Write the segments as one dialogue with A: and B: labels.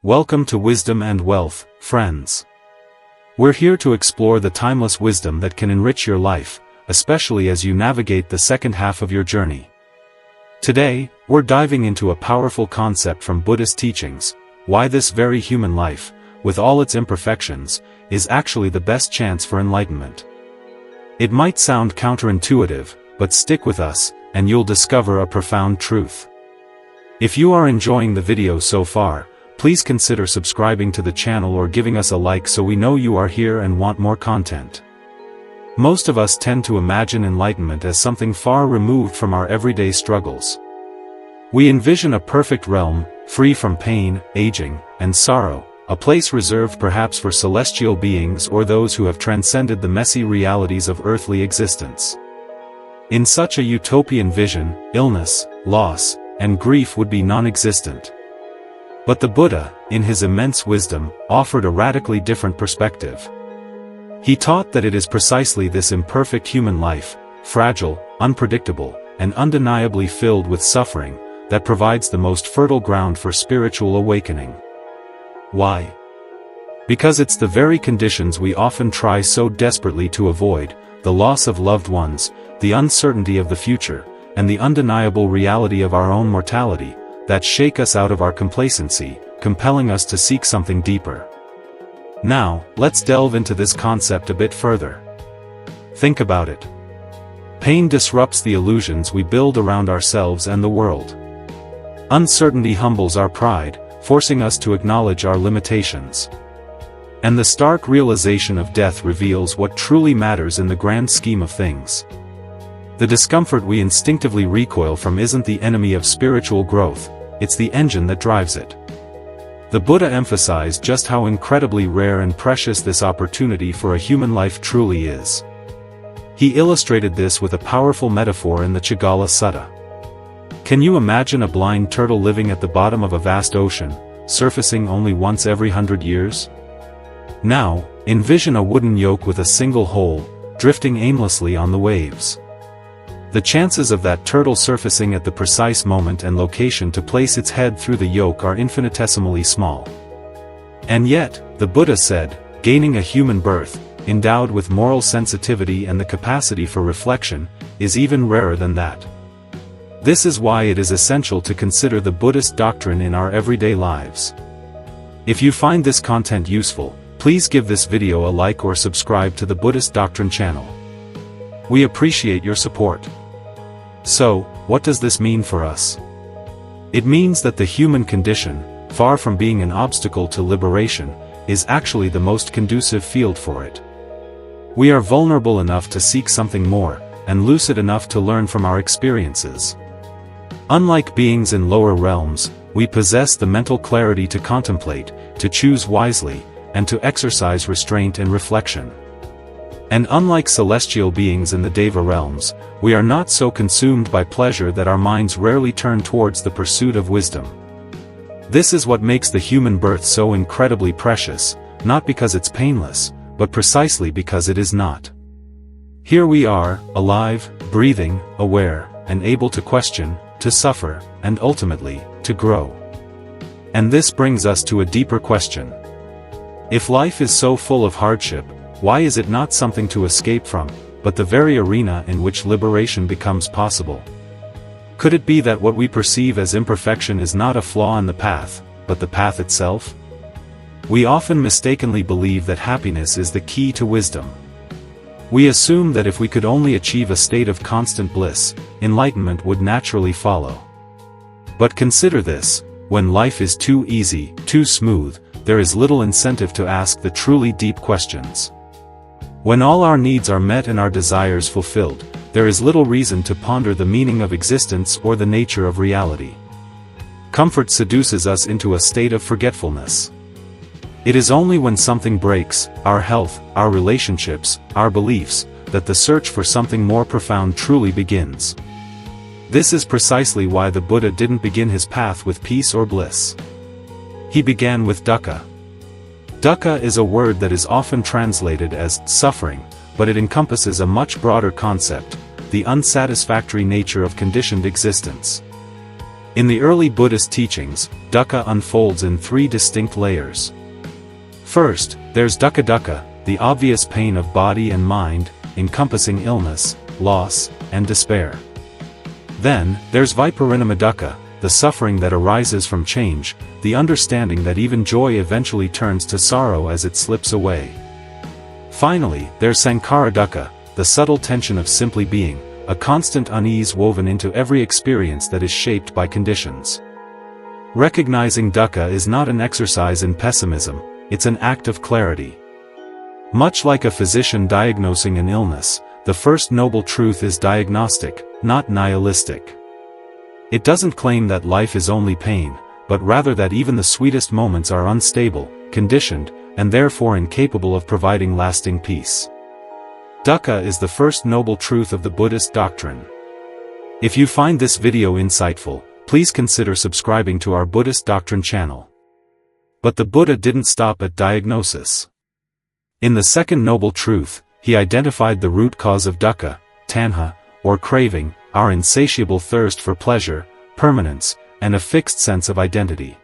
A: Welcome to Wisdom and Wealth, friends. We're here to explore the timeless wisdom that can enrich your life, especially as you navigate the second half of your journey. Today, we're diving into a powerful concept from Buddhist teachings: why this very human life, with all its imperfections, is actually the best chance for enlightenment. It might sound counterintuitive, but stick with us, and you'll discover a profound truth. If you are enjoying the video so far, please consider subscribing to the channel or giving us a like so we know you are here and want more content. Most of us tend to imagine enlightenment as something far removed from our everyday struggles. We envision a perfect realm, free from pain, aging, and sorrow, a place reserved perhaps for celestial beings or those who have transcended the messy realities of earthly existence. In such a utopian vision, illness, loss, and grief would be non-existent. But the Buddha, in his immense wisdom, offered a radically different perspective. He taught that it is precisely this imperfect human life, fragile, unpredictable, and undeniably filled with suffering, that provides the most fertile ground for spiritual awakening. Why? Because it's the very conditions we often try so desperately to avoid: the loss of loved ones, the uncertainty of the future, and the undeniable reality of our own mortality, that shake us out of our complacency, compelling us to seek something deeper. Now, let's delve into this concept a bit further. Think about it. Pain disrupts the illusions we build around ourselves and the world. Uncertainty humbles our pride, forcing us to acknowledge our limitations. And the stark realization of death reveals what truly matters in the grand scheme of things. The discomfort we instinctively recoil from isn't the enemy of spiritual growth, it's the engine that drives it. The Buddha emphasized just how incredibly rare and precious this opportunity for a human life truly is. He illustrated this with a powerful metaphor in the Chagala Sutta. Can you imagine a blind turtle living at the bottom of a vast ocean, surfacing only once every 100 years? Now, envision a wooden yoke with a single hole, drifting aimlessly on the waves. The chances of that turtle surfacing at the precise moment and location to place its head through the yoke are infinitesimally small. And yet, the Buddha said, gaining a human birth, endowed with moral sensitivity and the capacity for reflection, is even rarer than that. This is why it is essential to consider the Buddhist doctrine in our everyday lives. If you find this content useful, please give this video a like or subscribe to the Buddhist Doctrine channel. We appreciate your support. So, what does this mean for us? It means that the human condition, far from being an obstacle to liberation, is actually the most conducive field for it. We are vulnerable enough to seek something more, and lucid enough to learn from our experiences. Unlike beings in lower realms, we possess the mental clarity to contemplate, to choose wisely, and to exercise restraint and reflection. And unlike celestial beings in the Deva realms, we are not so consumed by pleasure that our minds rarely turn towards the pursuit of wisdom. This is what makes the human birth so incredibly precious, not because it's painless, but precisely because it is not. Here we are, alive, breathing, aware, and able to question, to suffer, and ultimately, to grow. And this brings us to a deeper question. If life is so full of hardship, why is it not something to escape from, but the very arena in which liberation becomes possible? Could it be that what we perceive as imperfection is not a flaw in the path, but the path itself? We often mistakenly believe that happiness is the key to wisdom. We assume that if we could only achieve a state of constant bliss, enlightenment would naturally follow. But consider this: when life is too easy, too smooth, there is little incentive to ask the truly deep questions. When all our needs are met and our desires fulfilled, there is little reason to ponder the meaning of existence or the nature of reality. Comfort seduces us into a state of forgetfulness. It is only when something breaks, our health, our relationships, our beliefs, that the search for something more profound truly begins. This is precisely why the Buddha didn't begin his path with peace or bliss. He began with dukkha. Dukkha is a word that is often translated as suffering, but it encompasses a much broader concept: the unsatisfactory nature of conditioned existence. In the early Buddhist teachings, dukkha unfolds in three distinct layers. First, there's dukkha, the obvious pain of body and mind, encompassing illness, loss, and despair. Then, there's viparinama dukkha, the suffering that arises from change, the understanding that even joy eventually turns to sorrow as it slips away. Finally, there's sankhara dukkha, the subtle tension of simply being, a constant unease woven into every experience that is shaped by conditions. Recognizing dukkha is not an exercise in pessimism, it's an act of clarity. Much like a physician diagnosing an illness, the first noble truth is diagnostic, not nihilistic. It doesn't claim that life is only pain, but rather that even the sweetest moments are unstable, conditioned, and therefore incapable of providing lasting peace. Dukkha is the first noble truth of the Buddhist doctrine. If you find this video insightful, please consider subscribing to our Buddhist doctrine channel. But the Buddha didn't stop at diagnosis. In the second noble truth, he identified the root cause of dukkha, tanha, or craving, our insatiable thirst for pleasure, permanence, and a fixed sense of identity.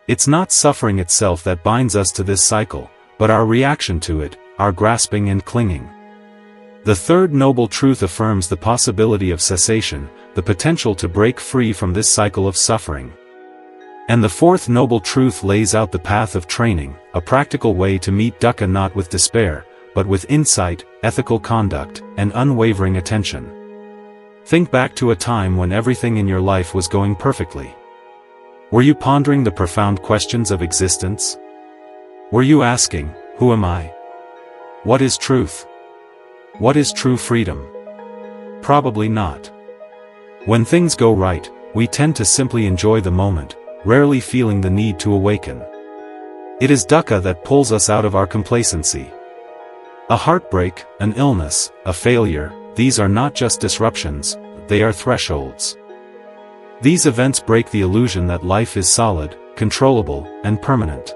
A: It's not suffering itself that binds us to this cycle, but our reaction to it, our grasping and clinging. The third noble truth affirms the possibility of cessation, the potential to break free from this cycle of suffering. And the fourth noble truth lays out the path of training, a practical way to meet dukkha not with despair, but with insight, ethical conduct, and unwavering attention. Think back to a time when everything in your life was going perfectly. Were you pondering the profound questions of existence? Were you asking, who am I? What is truth? What is true freedom? Probably not. When things go right, we tend to simply enjoy the moment, rarely feeling the need to awaken. It is dukkha that pulls us out of our complacency. A heartbreak, an illness, a failure, these are not just disruptions, they are thresholds. These events break the illusion that life is solid, controllable, and permanent.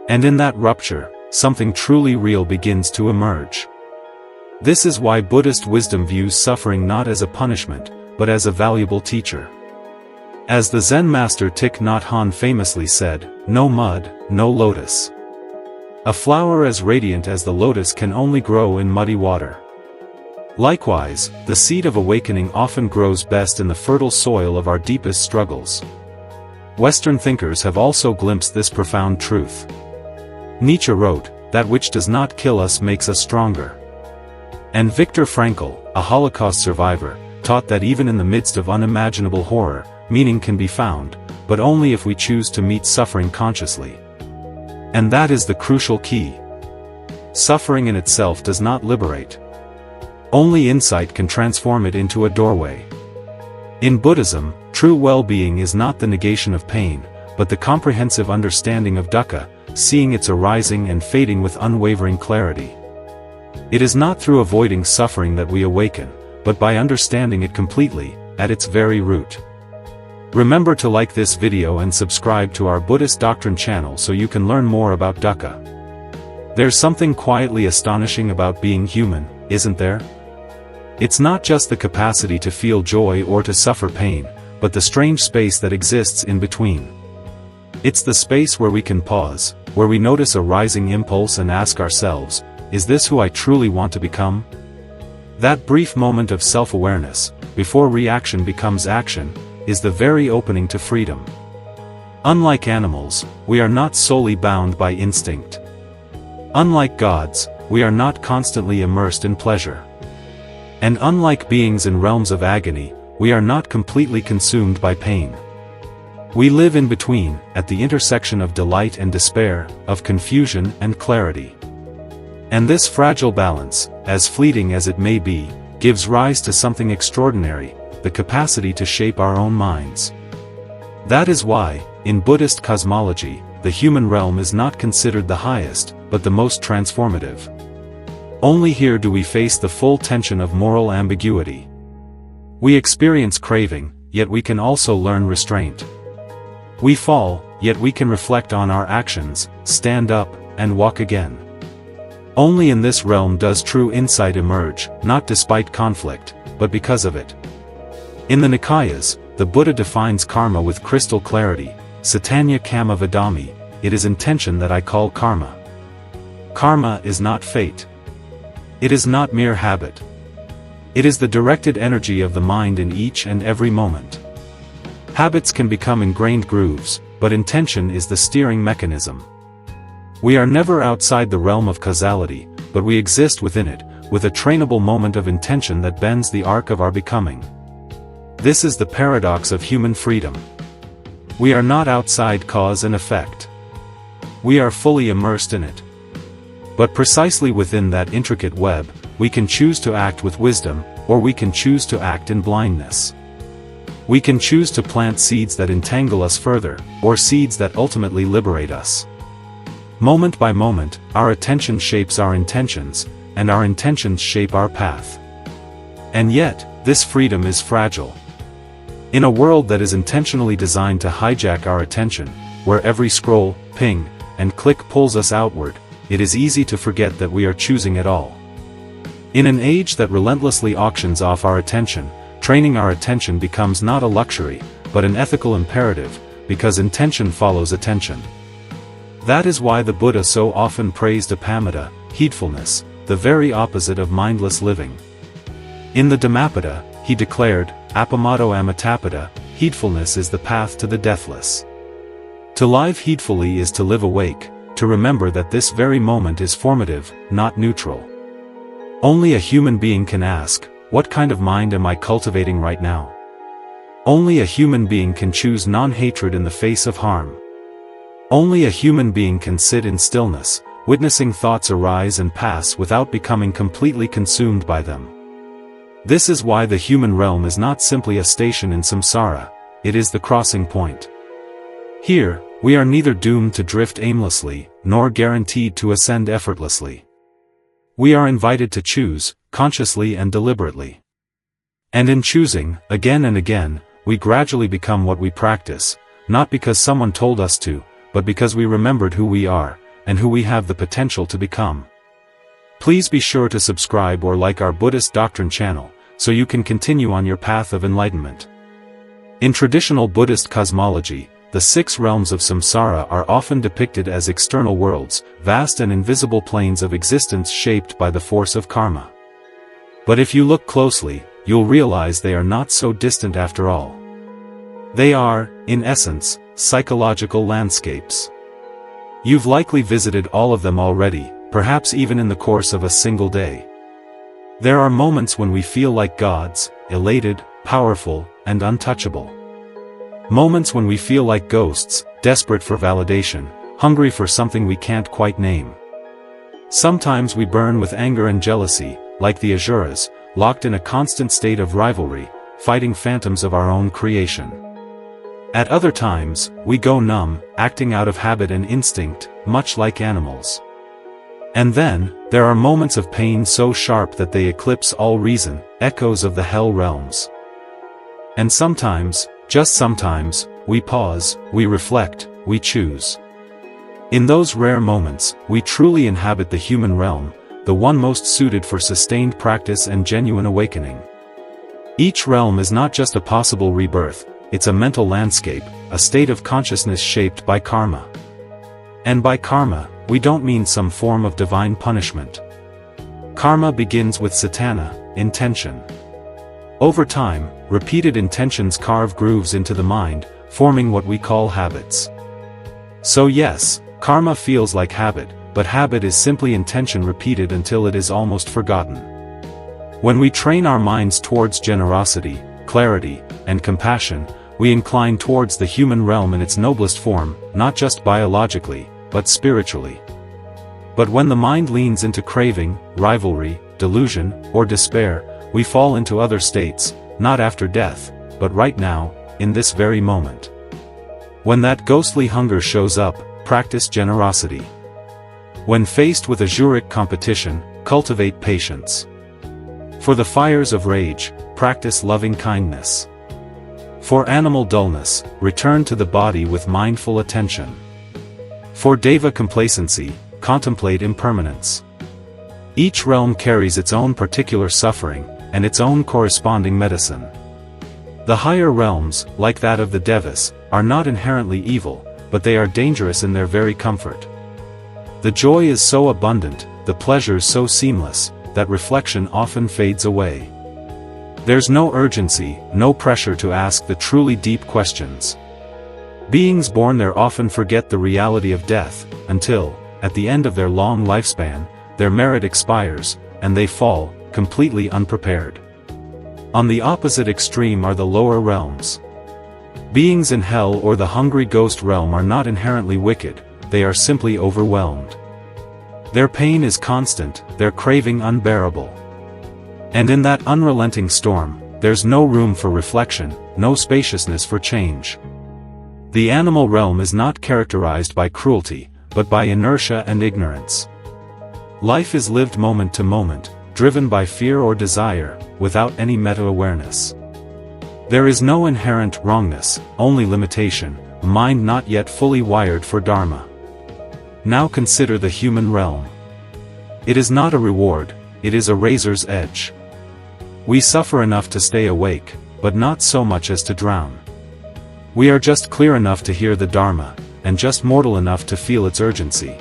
A: And in that rupture, something truly real begins to emerge. This is why Buddhist wisdom views suffering not as a punishment, but as a valuable teacher. As the Zen master Thich Nhat Hanh famously said, "No mud, no lotus." A flower as radiant as the lotus can only grow in muddy water. Likewise, the seed of awakening often grows best in the fertile soil of our deepest struggles. Western thinkers have also glimpsed this profound truth. Nietzsche wrote, "That which does not kill us makes us stronger." And Viktor Frankl, a Holocaust survivor, taught that even in the midst of unimaginable horror, meaning can be found, but only if we choose to meet suffering consciously. And that is the crucial key. Suffering in itself does not liberate. Only insight can transform it into a doorway. In Buddhism, true well-being is not the negation of pain, but the comprehensive understanding of dukkha, seeing its arising and fading with unwavering clarity. It is not through avoiding suffering that we awaken, but by understanding it completely, at its very root. Remember to like this video and subscribe to our Buddhist Doctrine channel so you can learn more about dukkha. There's something quietly astonishing about being human, isn't there? It's not just the capacity to feel joy or to suffer pain, but the strange space that exists in between. It's the space where we can pause, where we notice a rising impulse and ask ourselves, is this who I truly want to become? That brief moment of self-awareness, before reaction becomes action, is the very opening to freedom. Unlike animals, we are not solely bound by instinct. Unlike gods, we are not constantly immersed in pleasure. And unlike beings in realms of agony, we are not completely consumed by pain. We live in between, at the intersection of delight and despair, of confusion and clarity. And this fragile balance, as fleeting as it may be, gives rise to something extraordinary, the capacity to shape our own minds. That is why, in Buddhist cosmology, the human realm is not considered the highest, but the most transformative. Only here do we face the full tension of moral ambiguity. We experience craving, yet we can also learn restraint. We fall, yet we can reflect on our actions, stand up, and walk again. Only in this realm does true insight emerge, not despite conflict, but because of it. In the Nikayas, the Buddha defines karma with crystal clarity: Satanya Kama Vadami, it is intention that I call karma. Karma is not fate. It is not mere habit. It is the directed energy of the mind in each and every moment. Habits can become ingrained grooves, but intention is the steering mechanism. We are never outside the realm of causality, but we exist within it, with a trainable moment of intention that bends the arc of our becoming. This is the paradox of human freedom. We are not outside cause and effect. We are fully immersed in it. But precisely within that intricate web, we can choose to act with wisdom, or we can choose to act in blindness. We can choose to plant seeds that entangle us further, or seeds that ultimately liberate us. Moment by moment, our attention shapes our intentions, and our intentions shape our path. And yet, this freedom is fragile. In a world that is intentionally designed to hijack our attention, where every scroll, ping, and click pulls us outward, it is easy to forget that we are choosing at all. In an age that relentlessly auctions off our attention, training our attention becomes not a luxury, but an ethical imperative, because intention follows attention. That is why the Buddha so often praised apamata, heedfulness, the very opposite of mindless living. In the Dhammapada, he declared, Apamato amatapada, heedfulness is the path to the deathless. To live heedfully is to live awake, to remember that this very moment is formative, not neutral. Only a human being can ask, what kind of mind am I cultivating right now? Only a human being can choose non-hatred in the face of harm. Only a human being can sit in stillness, witnessing thoughts arise and pass without becoming completely consumed by them. This is why the human realm is not simply a station in samsara, it is the crossing point. Here, we are neither doomed to drift aimlessly, nor guaranteed to ascend effortlessly. We are invited to choose, consciously and deliberately. And in choosing, again and again, we gradually become what we practice, not because someone told us to, but because we remembered who we are, and who we have the potential to become. Please be sure to subscribe or like our Buddhist Doctrine channel, so you can continue on your path of enlightenment. In traditional Buddhist cosmology, the 6 realms of samsara are often depicted as external worlds, vast and invisible planes of existence shaped by the force of karma. But if you look closely, you'll realize they are not so distant after all. They are, in essence, psychological landscapes. You've likely visited all of them already, perhaps even in the course of a single day. There are moments when we feel like gods, elated, powerful, and untouchable. Moments when we feel like ghosts, desperate for validation, hungry for something we can't quite name. Sometimes we burn with anger and jealousy, like the Asuras, locked in a constant state of rivalry, fighting phantoms of our own creation. At other times, we go numb, acting out of habit and instinct, much like animals. And then, there are moments of pain so sharp that they eclipse all reason, echoes of the hell realms. And sometimes, just sometimes, we pause, we reflect, we choose. In those rare moments, we truly inhabit the human realm, the one most suited for sustained practice and genuine awakening. Each realm is not just a possible rebirth, it's a mental landscape, a state of consciousness shaped by karma. And by karma, we don't mean some form of divine punishment. Karma begins with satana, intention. Over time, repeated intentions carve grooves into the mind, forming what we call habits. So yes, karma feels like habit, but habit is simply intention repeated until it is almost forgotten. When we train our minds towards generosity, clarity, and compassion, we incline towards the human realm in its noblest form, not just biologically, but spiritually. But when the mind leans into craving, rivalry, delusion, or despair, we fall into other states, not after death, but right now, in this very moment. When that ghostly hunger shows up, practice generosity. When faced with Azuric competition, cultivate patience. For the fires of rage, practice loving kindness. For animal dullness, return to the body with mindful attention. For deva complacency, contemplate impermanence. Each realm carries its own particular suffering, and its own corresponding medicine. The higher realms, like that of the Devas, are not inherently evil, but they are dangerous in their very comfort. The joy is so abundant, the pleasures so seamless, that reflection often fades away. There's no urgency, no pressure to ask the truly deep questions. Beings born there often forget the reality of death, until, at the end of their long lifespan, their merit expires, and they fall, completely unprepared. On the opposite extreme are the lower realms. Beings in hell or the hungry ghost realm are not inherently wicked, they are simply overwhelmed. Their pain is constant, their craving unbearable. And in that unrelenting storm, there's no room for reflection, no spaciousness for change. The animal realm is not characterized by cruelty, but by inertia and ignorance. Life is lived moment to moment, driven by fear or desire, without any meta-awareness. There is no inherent wrongness, only limitation, a mind not yet fully wired for Dharma. Now consider the human realm. It is not a reward, it is a razor's edge. We suffer enough to stay awake, but not so much as to drown. We are just clear enough to hear the Dharma, and just mortal enough to feel its urgency.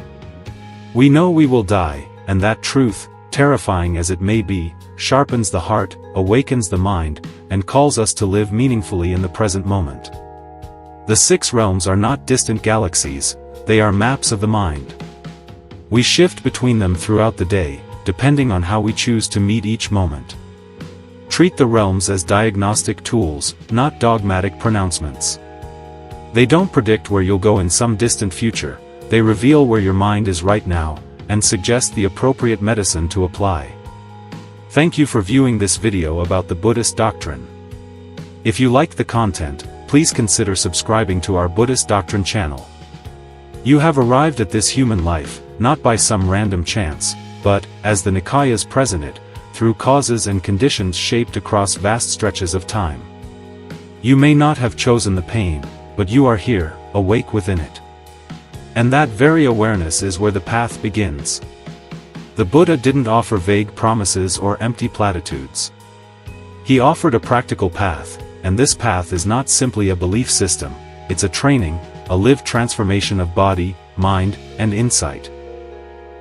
A: We know we will die, and that truth, terrifying as it may be, sharpens the heart, awakens the mind, and calls us to live meaningfully in the present moment. The 6 realms are not distant galaxies, they are maps of the mind. We shift between them throughout the day, depending on how we choose to meet each moment. Treat the realms as diagnostic tools, not dogmatic pronouncements. They don't predict where you'll go in some distant future, they reveal where your mind is right now, and suggest the appropriate medicine to apply. Thank you for viewing this video about the Buddhist doctrine. If you like the content, please consider subscribing to our Buddhist doctrine channel. You have arrived at this human life, not by some random chance, but, as the Nikayas present it, through causes and conditions shaped across vast stretches of time. You may not have chosen the pain, but you are here, awake within it. And that very awareness is where the path begins. The Buddha didn't offer vague promises or empty platitudes. He offered a practical path, and this path is not simply a belief system, it's a training, a lived transformation of body, mind, and insight.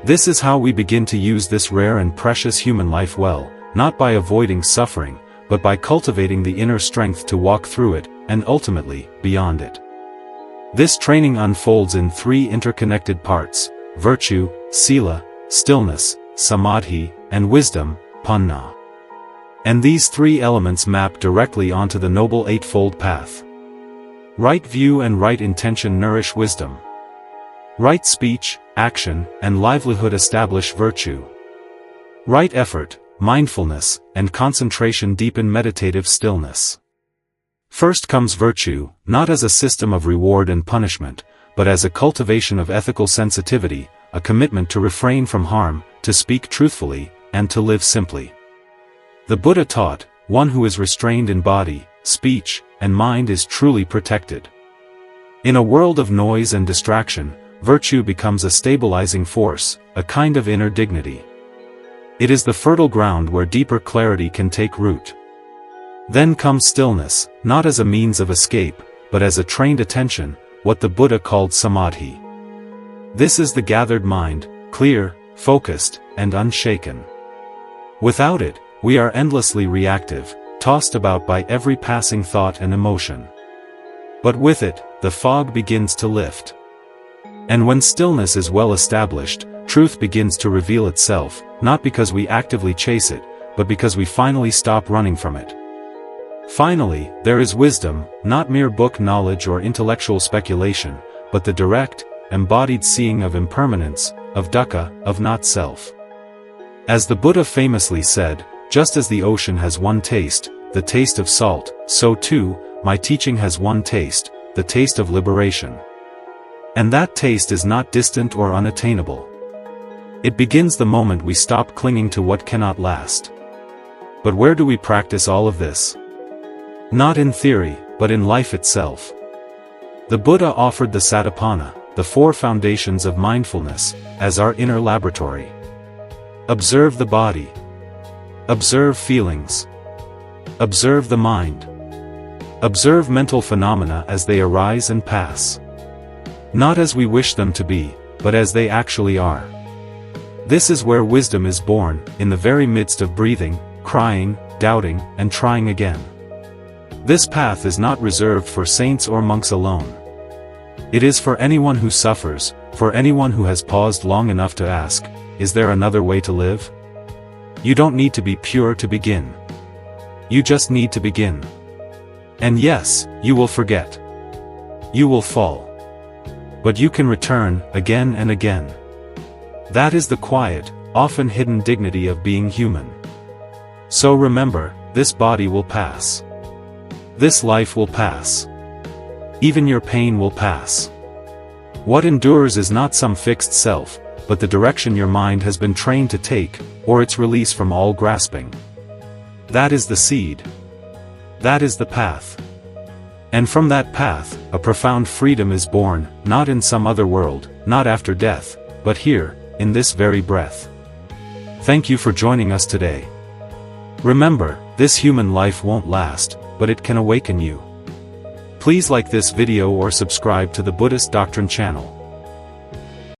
A: This is how we begin to use this rare and precious human life well, not by avoiding suffering, but by cultivating the inner strength to walk through it, and ultimately, beyond it. This training unfolds in 3 interconnected parts: virtue, sila, stillness, samadhi, and wisdom, panna. And these 3 elements map directly onto the Noble Eightfold Path. Right view and right intention nourish wisdom. Right speech, action, and livelihood establish virtue. Right effort, mindfulness, and concentration deepen meditative stillness. First comes virtue, not as a system of reward and punishment, but as a cultivation of ethical sensitivity, a commitment to refrain from harm, to speak truthfully, and to live simply. The Buddha taught, one who is restrained in body, speech, and mind is truly protected. In a world of noise and distraction, virtue becomes a stabilizing force, a kind of inner dignity. It is the fertile ground where deeper clarity can take root. Then comes stillness, not as a means of escape, but as a trained attention, what the Buddha called samadhi. This is the gathered mind, clear, focused, and unshaken. Without it, we are endlessly reactive, tossed about by every passing thought and emotion. But with it, the fog begins to lift. And when stillness is well established, truth begins to reveal itself, not because we actively chase it, but because we finally stop running from it. Finally, there is wisdom, not mere book knowledge or intellectual speculation, but the direct, embodied seeing of impermanence, of dukkha, of not-self. As the Buddha famously said, just as the ocean has one taste, the taste of salt, so too, my teaching has one taste, the taste of liberation. And that taste is not distant or unattainable. It begins the moment we stop clinging to what cannot last. But where do we practice all of this? Not in theory, but in life itself. The Buddha offered the Satipatthana, the 4 foundations of mindfulness, as our inner laboratory. Observe the body. Observe feelings. Observe the mind. Observe mental phenomena as they arise and pass. Not as we wish them to be, but as they actually are. This is where wisdom is born, in the very midst of breathing, crying, doubting, and trying again. This path is not reserved for saints or monks alone. It is for anyone who suffers, for anyone who has paused long enough to ask, is there another way to live? You don't need to be pure to begin. You just need to begin. And yes, you will forget. You will fall. But you can return, again and again. That is the quiet, often hidden dignity of being human. So remember, this body will pass. This life will pass. Even your pain will pass. What endures is not some fixed self, but the direction your mind has been trained to take, or its release from all grasping. That is the seed. That is the path. And from that path, a profound freedom is born, not in some other world, not after death, but here, in this very breath. Thank you for joining us today. Remember, this human life won't last, but it can awaken you. Please like this video or subscribe to the Buddhist Doctrine channel.